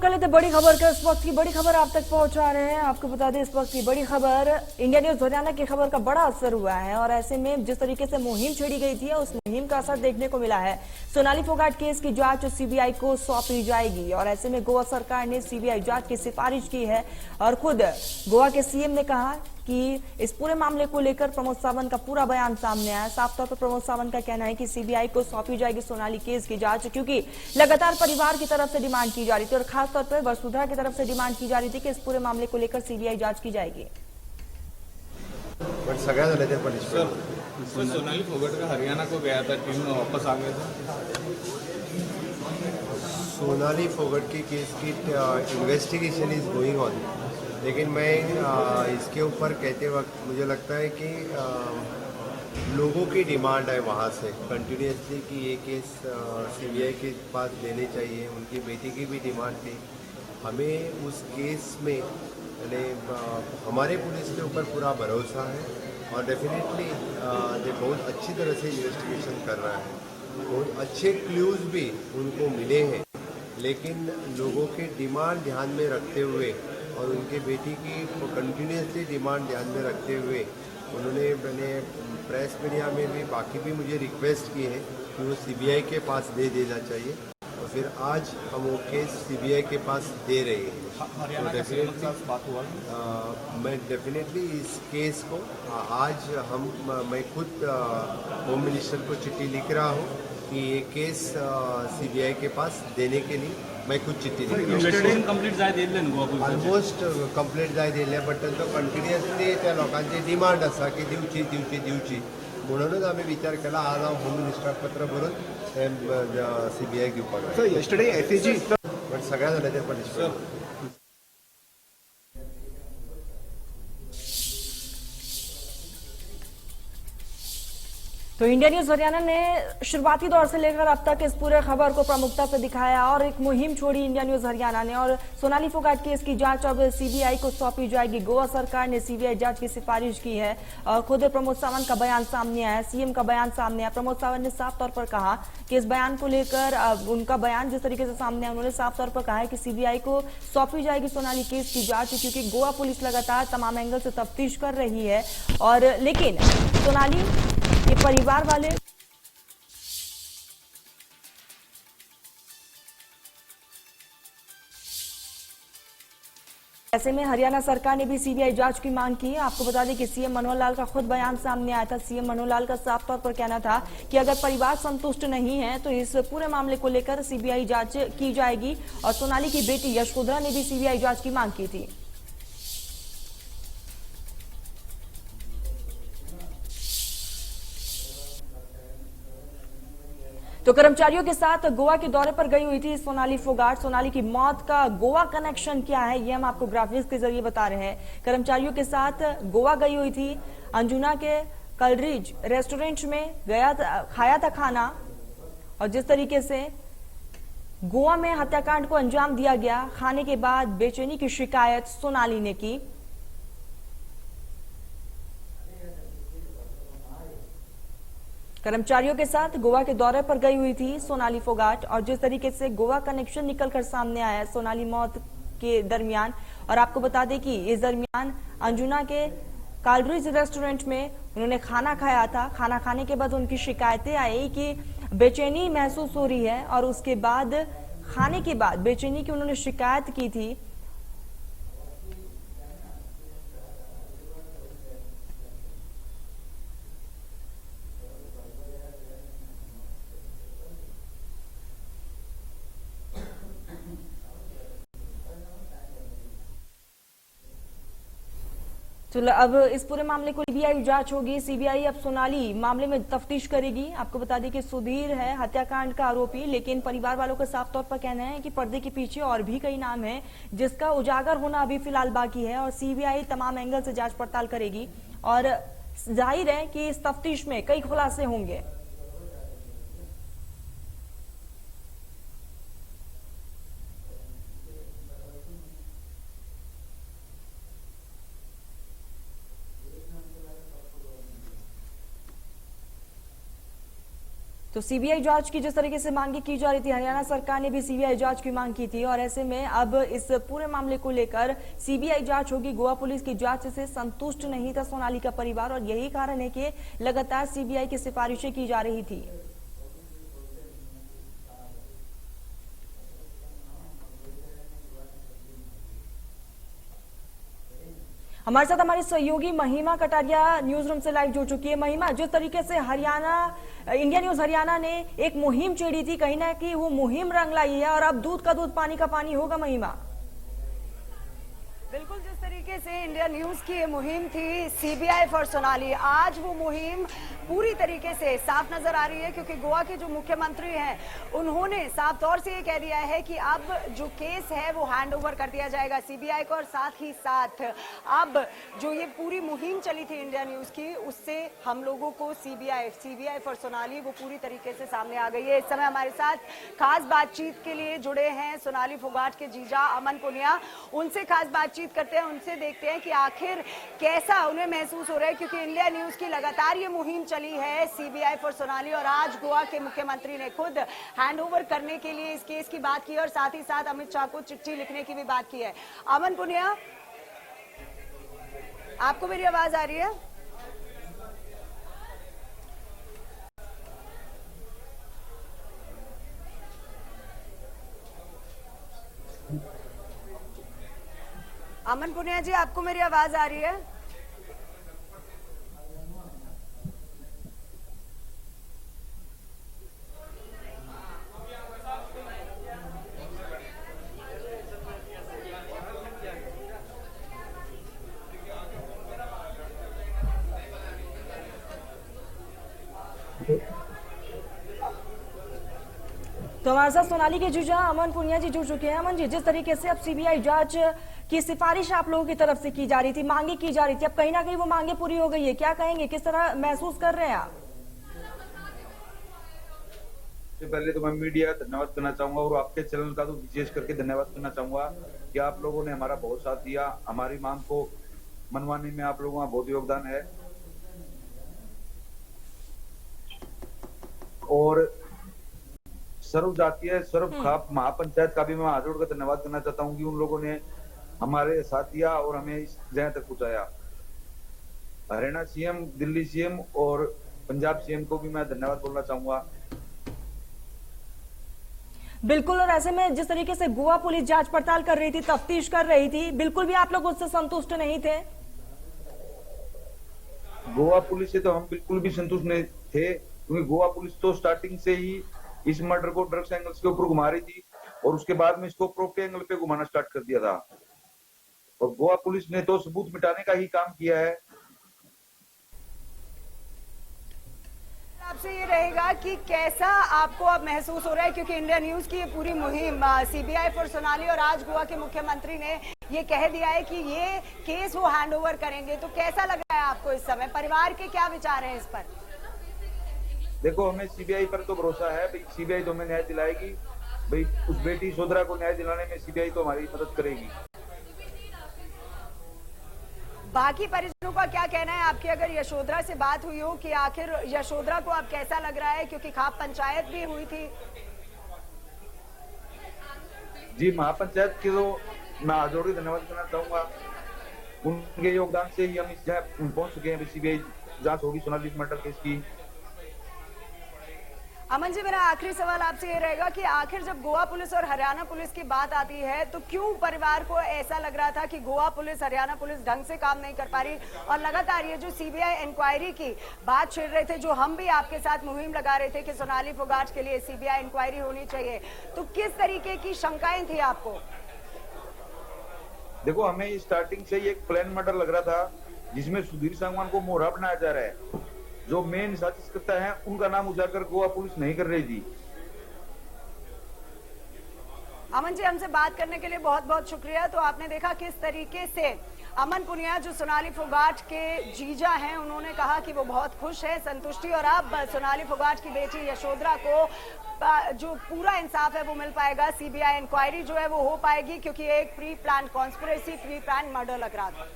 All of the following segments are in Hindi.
कर लेते बड़ी खबर का। इस वक्त की बड़ी खबर आप तक पहुंचा रहे हैं। आपको बता दें इस वक्त की बड़ी खबर, इंडिया न्यूज हरियाणा की खबर का बड़ा असर हुआ है और ऐसे में जिस तरीके से मुहिम छेड़ी गई थी उस मुहिम का असर देखने को मिला है। सोनाली फोगाट केस की जांच सीबीआई को सौंपी जाएगी और ऐसे में गोवा सरकार ने सीबीआई जांच की सिफारिश की है और खुद गोवा के सीएम ने कहा कि इस पूरे मामले को लेकर प्रमोद सावंत का पूरा बयान सामने आया। साफ तौर पर प्रमोद सावंत का कहना है कि सीबीआई को सौंपी जाएगी सोनाली केस की जांच, क्योंकि लगातार परिवार की तरफ से डिमांड की जा रही थी और खासतौर पर वसुंधरा की तरफ से डिमांड की जा रही थी कि इस पूरे मामले को लेकर सीबीआई जांच की जाएगी। सोनाली फोगाट का हरियाणा को गया था, टीम में वापस आ गया था। सोनाली फोगाट की केस की इन्वेस्टिगेशन इज गोइंग ऑन, लेकिन मैं इसके ऊपर कहते वक्त मुझे लगता है कि लोगों की डिमांड है वहाँ से कंटिन्यूसली कि ये केस सीबीआई के पास देने चाहिए। उनकी बेटी की भी डिमांड थी। हमें उस केस में यानी हमारे पुलिस के ऊपर पूरा भरोसा है और डेफिनेटली ये बहुत अच्छी तरह से इन्वेस्टिगेशन कर रहा है। बहुत अच्छे क्लूज भी उनको मिले हैं, लेकिन लोगों की डिमांड ध्यान में रखते हुए और उनके बेटी की कंटिन्यूसली डिमांड ध्यान में रखते हुए उन्होंने मैंने प्रेस मीडिया में भी बाकी भी मुझे रिक्वेस्ट की है कि वो सीबीआई के पास दे देना चाहिए और फिर आज हम वो केस सीबीआई के पास दे रहे हैं। हरियाणा के सीएम के साथ बात हुआ मैं डेफिनेटली इस केस को आज मैं खुद होम मिनिस्टर को चिट्ठी लिख रहा हूँ कि ये केस सीबीआई के पास देने के लिए मैं खुद चिट्ठी ऑलमोस्ट कंप्लीट जाय दिले, बट तो कंटिन्युअसली त्या लोकांची डिमांड आसा की दिवची म्हणूनच आम्ही विचार केला आज हांव होम मिनिस्टराक पत्र बरोवन सीबीआय घेवपाक yesterday SAG बट सगळ्या जाणांचेर पनिशमेंट। तो इंडिया न्यूज हरियाणा ने शुरुआती दौर से लेकर अब तक इस पूरे खबर को प्रमुखता से दिखाया और एक मुहिम छोड़ी इंडिया न्यूज हरियाणा ने। और सोनाली फोगाट केस की जांच अब सीबीआई को सौंपी जाएगी। गोवा सरकार ने सीबीआई जांच की सिफारिश की है और खुद प्रमोद सावंत का बयान सामने आया, सीएम का बयान सामने आया। प्रमोद सावंत ने साफ तौर पर कहा कि इस बयान को लेकर उनका बयान जिस तरीके से सामने आया, उन्होंने साफ तौर पर कहा है कि सीबीआई को सौंपी जाएगी सोनाली केस की जांच, क्योंकि गोवा पुलिस लगातार तमाम एंगल से तफ्तीश कर रही है। और लेकिन सोनाली के परिवार वाले ऐसे में हरियाणा सरकार ने भी सीबीआई जांच की मांग की है। आपको बता दें कि सीएम मनोहर लाल का खुद बयान सामने आया था। सीएम मनोहर लाल का साफ तौर पर कहना था कि अगर परिवार संतुष्ट नहीं है तो इस पूरे मामले को लेकर सीबीआई जांच की जाएगी और सोनाली की बेटी यशोधरा ने भी सीबीआई जांच की मांग की थी। तो कर्मचारियों के साथ गोवा के दौरे पर गई हुई थी सोनाली फोगाट। सोनाली की मौत का गोवा कनेक्शन क्या है ये हम आपको ग्राफिक्स के जरिए बता रहे हैं। कर्मचारियों के साथ गोवा गई हुई थी, अंजुना के कलरिज रेस्टोरेंट में खाया था खाना और जिस तरीके से गोवा में हत्याकांड को अंजाम दिया गया, खाने के बाद बेचैनी की शिकायत सोनाली ने की। कर्मचारियों के साथ गोवा के दौरे पर गई हुई थी सोनाली फोगाट और जिस तरीके से गोवा कनेक्शन निकलकर सामने आया सोनाली मौत के दरमियान। और आपको बता दें कि इस दरमियान अंजुना के कालरिज रेस्टोरेंट में उन्होंने खाना खाया था। खाना खाने के बाद उनकी शिकायतें आई कि बेचैनी महसूस हो रही है और उसके बाद खाने के बाद बेचैनी की उन्होंने शिकायत की थी। चलो अब इस पूरे मामले को सीबीआई जांच होगी। सीबीआई अब सोनाली मामले में तफ्तीश करेगी। आपको बता दें कि सुधीर है हत्याकांड का आरोपी, लेकिन परिवार वालों का साफ तौर पर कहना है कि पर्दे के पीछे और भी कई नाम हैं जिसका उजागर होना अभी फिलहाल बाकी है और सीबीआई तमाम एंगल से जांच पड़ताल करेगी और जाहिर है कि इस तफ्तीश में कई खुलासे होंगे। तो तो सीबीआई जांच की जिस तरीके से मांग की जा रही थी, हरियाणा सरकार ने भी सीबीआई जांच की मांग की थी और ऐसे में अब इस पूरे मामले को लेकर सीबीआई जांच होगी। गोवा पुलिस की जांच से संतुष्ट नहीं था सोनाली का परिवार और यही कारण है कि लगातार सीबीआई की सिफारिशें की जा रही थी। हमारे साथ हमारी सहयोगी महिमा कटारिया न्यूज रूम से लाइव जुड़ चुकी है। महिमा, जिस तरीके से इंडिया न्यूज हरियाणा ने एक मुहिम छेड़ी थी, कहीं ना कहीं वो मुहिम रंग लाई है और अब दूध का दूध पानी का पानी होगा। महिमा, बिल्कुल जिस तरीके से इंडिया न्यूज की ये मुहिम थी सीबीआई फॉर सोनाली, आज वो मुहिम पूरी तरीके से साफ नजर आ रही है क्योंकि गोवा के जो मुख्यमंत्री हैं उन्होंने साफ तौर से ये कह दिया है कि अब जो केस है वो हैंड ओवर कर दिया जाएगा सीबीआई को और साथ ही साथ अब जो ये पूरी मुहिम चली थी इंडिया न्यूज की उससे हम लोगों को सीबीआई फॉर सोनाली वो पूरी तरीके से सामने आ गई है। इस समय हमारे साथ खास बातचीत के लिए जुड़े हैं सोनाली फोगाट के जीजा अमन पुनिया। उनसे खास बातचीत करते हैं, उनसे देखते हैं कि आखिर कैसा उन्हें महसूस हो रहा है क्योंकि इंडिया न्यूज की लगातार ये मुहिम चली है सीबीआई फॉर सोनाली और आज गोवा के मुख्यमंत्री ने खुद हैंडओवर करने के लिए इस केस की बात की और साथ ही साथ अमित शाह को चिट्ठी लिखने की भी बात की है। अमन पुनिया, आपको मेरी आवाज आ रही है? अमन पुनिया जी, आपको मेरी आवाज आ रही है? तो हमारे साथ सोनाली के जीजा अमन पुनिया जी जुड़ चुके हैं। अमन जी, जिस तरीके से अब सीबीआई जांच की सिफारिश आप लोगों की तरफ से की जा रही थी, मांगे की जा रही थी, अब कहीं ना कहीं वो मांगे पूरी हो गई है, क्या कहेंगे, किस तरह महसूस कर रहे हैं आप? पहले तो मैं मीडिया धन्यवाद करना चाहूंगा और आपके चैनल का तो विशेष करके धन्यवाद करना चाहूंगा कि आप लोगों ने हमारा बहुत साथ दिया, हमारी मांग को मनवाने में आप लोगों का बहुत योगदान है। और सर्व जातीय सर्व खाप महापंचायत का भी मैं हाथ जोड़कर धन्यवाद करना चाहता हूँ कि उन लोगों ने हमारे साथ दिया और हमें इस जगह तक पहुंचाया। हरियाणा सीएम, दिल्ली सीएम और पंजाब सीएम को भी मैं धन्यवाद बोलना चाहूंगा। बिल्कुल, और ऐसे में जिस तरीके से गोवा पुलिस जांच पड़ताल कर रही थी, तफ्तीश कर रही थी, बिल्कुल भी आप लोग उससे संतुष्ट नहीं थे? गोवा पुलिस से तो हम बिल्कुल भी संतुष्ट नहीं थे क्योंकि गोवा पुलिस तो स्टार्टिंग से ही इस मर्डर को ड्रग्स एंगल्स के ऊपर घुमा रही थी और उसके बाद में इसको प्रॉपर्टी एंगल पे घुमाना स्टार्ट कर दिया था और गोवा पुलिस ने तो सबूत मिटाने का ही काम किया है। आपसे ये रहेगा कि कैसा आपको अब महसूस हो रहा है क्योंकि इंडिया न्यूज की ये पूरी मुहिम सीबीआई फॉर सोनाली और आज गोवा के मुख्यमंत्री ने ये कह दिया है कि ये केस वो हैंडओवर करेंगे, तो कैसा लग रहा है आपको इस समय? परिवार के क्या विचार हैं इस पर? देखो, हमें सीबीआई पर तो भरोसा है भाई, सीबीआई तो हमें न्याय दिलाएगी भाई, उस बेटी यशोधरा को न्याय दिलाने में सीबीआई तो हमारी मदद करेगी। बाकी परिजनों का क्या कहना है आपकी? अगर यशोधरा से बात हुई हो कि आखिर यशोधरा को अब कैसा लग रहा है क्योंकि खाप पंचायत भी हुई थी? जी, महापंचायत के तो मैं हाथ जोड़ के धन्यवाद करना चाहूंगा, उनके योगदान से ही हम इस जगह पहुंच चुके हैं। सीबीआई जांच होगी सोनाली मर्डर केस की। अमन जी, मेरा आखिरी सवाल आपसे ये रहेगा कि आखिर जब गोवा पुलिस और हरियाणा पुलिस की बात आती है तो क्यों परिवार को ऐसा लग रहा था कि गोवा पुलिस हरियाणा पुलिस ढंग से काम नहीं कर पा रही और लगातार ये जो सीबीआई इंक्वायरी की बात छेड़ रहे थे, जो हम भी आपके साथ मुहिम लगा रहे थे कि सोनाली फोगाट के लिए सीबीआई इंक्वायरी होनी चाहिए, तो किस तरीके की शंकाएं थी आपको? देखो, हमें स्टार्टिंग से ही एक प्लान मर्डर लग रहा था जिसमें सुधीर सांगवान को मोहरा बनाया जा रहा है। जो मेन साजिशकर्ता है उनका नाम उजागर गोवा पुलिस नहीं कर रही थी। अमन जी, हमसे बात करने के लिए बहुत बहुत शुक्रिया। तो आपने देखा किस तरीके से अमन पुनिया जो सोनाली फोगाट के जीजा हैं, उन्होंने कहा कि वो बहुत खुश है, संतुष्टि, और अब सोनाली फोगाट की बेटी यशोधरा को जो पूरा इंसाफ है वो मिल पाएगा, सीबीआई इंक्वायरी जो है वो हो पाएगी क्योंकि एक pre plan conspiracy, pre plan murder लग रहा था।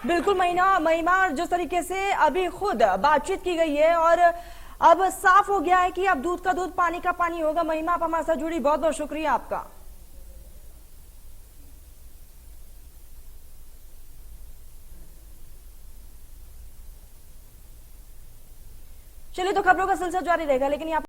बिल्कुल महिमा, जिस तरीके से अभी खुद बातचीत की गई है और अब साफ हो गया है कि अब दूध का दूध पानी का पानी होगा। महिमा, आप हमारे साथ जुड़ी, बहुत बहुत शुक्रिया आपका। चलिए, तो खबरों का सिलसिला जारी रहेगा, लेकिन यहाँ